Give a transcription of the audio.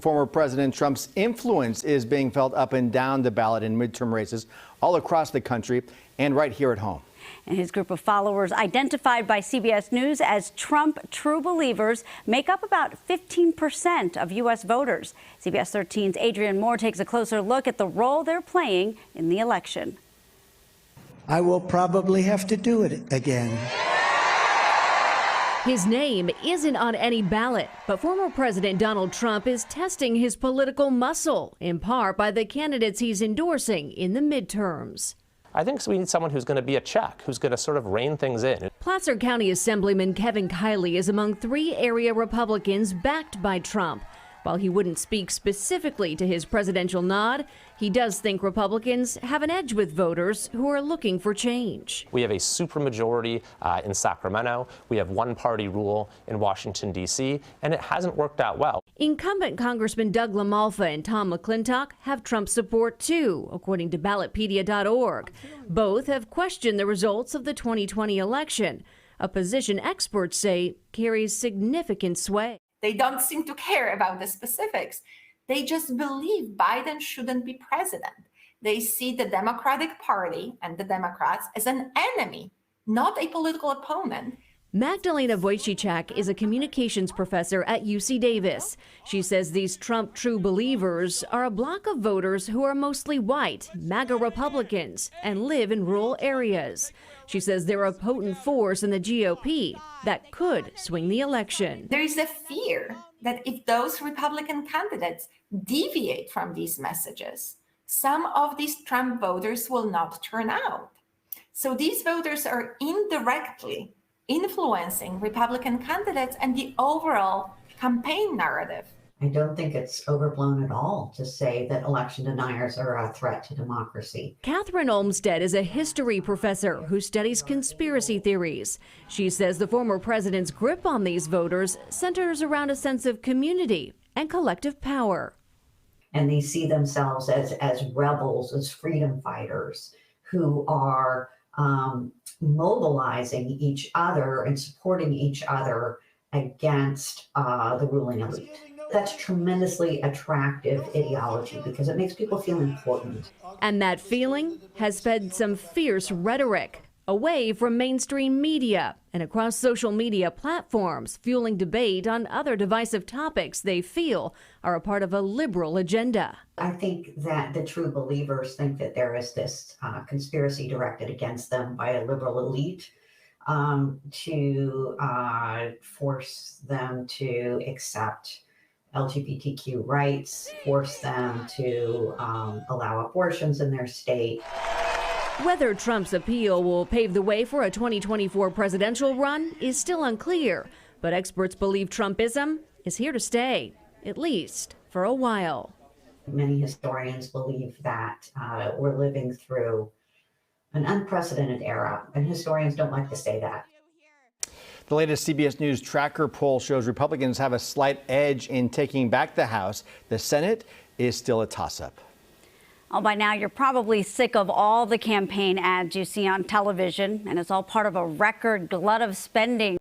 Former President Trump's influence is being felt up and down the ballot in midterm races all across the country and right here at home. And his group of followers, identified by CBS News as Trump true believers, make up about 15% of U.S. voters. CBS 13's Adrian Moore takes a closer look at the role they're playing in the election. I will probably have to do it again. His name isn't on any ballot, but former President Donald Trump is testing his political muscle, in part by the candidates he's endorsing in the midterms. I think we need someone who's going to be a check, who's going to sort of rein things in. Placer County Assemblyman Kevin Kiley is among 3 area Republicans backed by Trump. While he wouldn't speak specifically to his presidential nod, he does think Republicans have an edge with voters who are looking for change. We have a supermajority in Sacramento. We have one-party rule in Washington, D.C., and it hasn't worked out well. Incumbent Congressman Doug LaMalfa and Tom McClintock have Trump support too, according to ballotpedia.org. Both have questioned the results of the 2020 election, a position experts say carries significant sway. They don't seem to care about the specifics. They just believe Biden shouldn't be president. They see the Democratic Party and the Democrats as an enemy, not a political opponent. Magdalena Wojcicek is a communications professor at UC Davis. She says these Trump true believers are a block of voters who are mostly white, MAGA Republicans, and live in rural areas. She says they're a potent force in the GOP that could swing the election. There is a fear that if those Republican candidates deviate from these messages, some of these Trump voters will not turn out. So these voters are indirectly influencing Republican candidates and the overall campaign narrative. I don't think it's overblown at all to say that election deniers are a threat to democracy. Catherine Olmstead is a history professor who studies conspiracy theories. She says the former president's grip on these voters centers around a sense of community and collective power. And they see themselves as rebels, as freedom fighters who are mobilizing each other and supporting each other against the ruling elite. That's tremendously attractive ideology because it makes people feel important. And that feeling has fed some fierce rhetoric away from mainstream media and across social media platforms, fueling debate on other divisive topics they feel are a part of a liberal agenda. I think that the true believers think that there is this conspiracy directed against them by a liberal elite to force them to accept LGBTQ rights, force them to allow abortions in their state. Whether Trump's appeal will pave the way for a 2024 presidential run is still unclear, but experts believe Trumpism is here to stay, at least for a while. Many historians believe that we're living through an unprecedented era, and historians don't like to say that. The latest CBS News tracker poll shows Republicans have a slight edge in taking back the House. The Senate is still a toss-up. Oh, by now, you're probably sick of all the campaign ads you see on television, and it's all part of a record glut of spending.